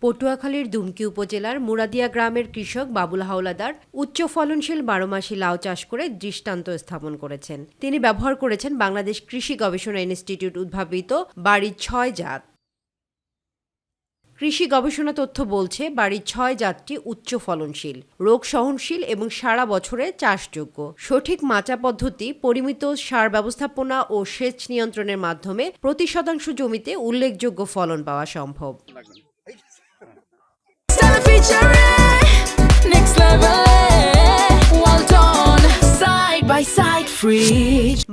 পটুয়াখালীর দুমকি উপজেলার মুরাদিয়া গ্রামের কৃষক বাবুল হাওলাদার উচ্চ ফলনশীল 12 মাসি লাউ চাষ করে দৃষ্টান্ত স্থাপন করেছেন। তিনি ব্যবহার করেছেন বাংলাদেশ কৃষি গবেষণা ইনস্টিটিউট উদ্ভাবিত বাড়ির 6 জাত। কৃষি গবেষণা তথ্য বলছে বাড়ির 6 জাতটি উচ্চ ফলনশীল, রোগ সহনশীল এবং সারা বছরে চাষযোগ্য। সঠিক মাচা পদ্ধতি, পরিমিত সার ব্যবস্থাপনা ও সেচ নিয়ন্ত্রণের মাধ্যমে প্রতি শতাংশ জমিতে উল্লেখযোগ্য ফলন পাওয়া সম্ভব।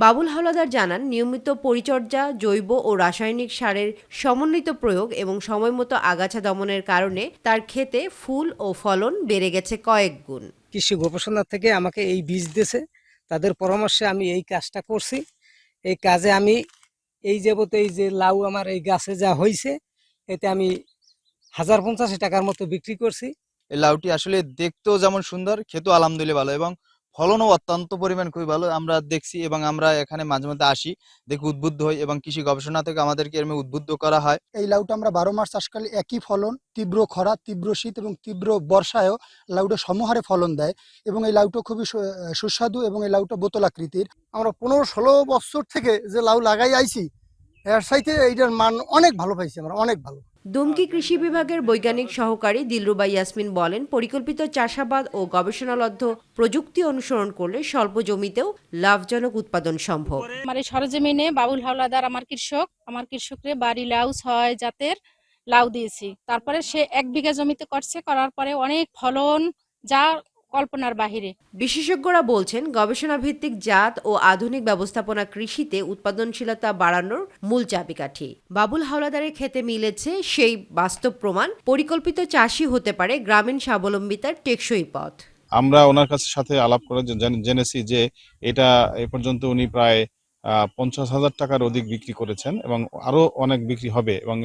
বাবুল হাওলাদার জানান, নিয়মিত পরিচর্যা, জৈব ও রাসায়নিক সারের সমন্বিত প্রয়োগ এবং সময়মতো আগাছা দমনের কারণে তার ক্ষেতে ফুল ও ফলন বেড়ে গেছে কয়েক গুণ। কৃষি গবেষণা থেকে আমাকে এই বীজ দিয়েছে, তাদের পরামর্শে আমি এই কাজটা করছি। এই কাজে আমি এই যাবত এই যে লাউ আমার এই গাছে যা হয়েছে, এতে আমি 1050 টাকার মতো বিক্রি করছি। এই লাউটি আসলে দেখতেও যেমন সুন্দর, খেতেও আলহামদুলিল্লাহ ভালো এবং ফলনও অত্যন্ত পরিমাণ খুবই ভালো। আমরা দেখছি এবং আমরা এখানে মাঝে মধ্যে আসি, দেখে উদ্বুদ্ধ হই এবং কৃষি গবেষণা থেকে আমাদেরকে এরকম উদ্বুদ্ধ করা হয়। এই লাউটা আমরা 12 মাস চাষকালে একই ফলন, তীব্র খরা, তীব্র শীত এবং তীব্র বর্ষায়ও লাউটা সমহারে ফলন দেয় এবং এই লাউটা খুবই সুস্বাদু এবং এই লাউটা বোতল আকৃতির। আমরা 15-16 বছর থেকে যে লাউ লাগাই আইছি, এর সাথে এইটার মান অনেক ভালো পাইছি, আমরা অনেক ভালো। দুমকি কৃষি বিভাগের বৈজ্ঞানিক সহকারী দিলরুবা ইয়াসমিন বলেন, পরিকল্পিত চাষাবাদ ও গবেষণালব্ধ প্রযুক্তি অনুসরণ করলে স্বল্প জমিতেও লাভজনক উৎপাদন সম্ভব। আমার এই সরজমিনে বাবুল হাওলাদার আমার কৃষকরে বাড়ি লাউ 6 জাতের লাউ দিয়েছি। তারপরে সে 1 বিঘা জমিতে করছে, করার পরে অনেক ফলন, যা কল্পনার বাহিরে। বিশেষজ্ঞরা বলছেন, গবেষণা ভিত্তিক জাত ও আধুনিক ব্যবস্থাপনা কৃষিতে উৎপাদনশীলতা বাড়ানোর মূল চাবিকাঠি। বাবুল হাওলাদারের ক্ষেতে মিলেছে সেই বাস্তব প্রমাণ, পরিকল্পিত চাষই হতে পারে গ্রামীণ স্বাবলম্বিতার টেকসই পথ। আমরা ওনার কাছে সাথে আলাপ করে জেনেছি যে এটা এ পর্যন্ত উনি প্রায় 50,000 টাকার অধিক বিক্রি করেছেন এবং আরো অনেক বিক্রি হবে এবং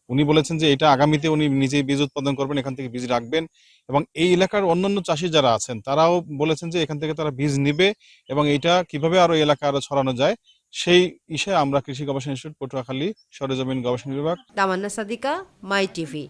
উনি বলেছেন যে এটা আগামীতে উনি নিজেই বীজ উৎপাদন করবেন, এখান থেকে বীজ রাখবেন এবং এই এলাকার অন্যান্য চাষি যারা আছেন তারাও বলেছেন যে এখান থেকে তারা বীজ নিবে এবং এটা কিভাবে আরো এলাকা আরো ছড়ানো যায় সেই বিষয়ে আমরা কৃষি গবেষণা ইনস্টিটিউট, পটুয়াখালী সরেজমিন গবেষণা বিভাগ। তামান্না সাদিকা, মাই টিভি।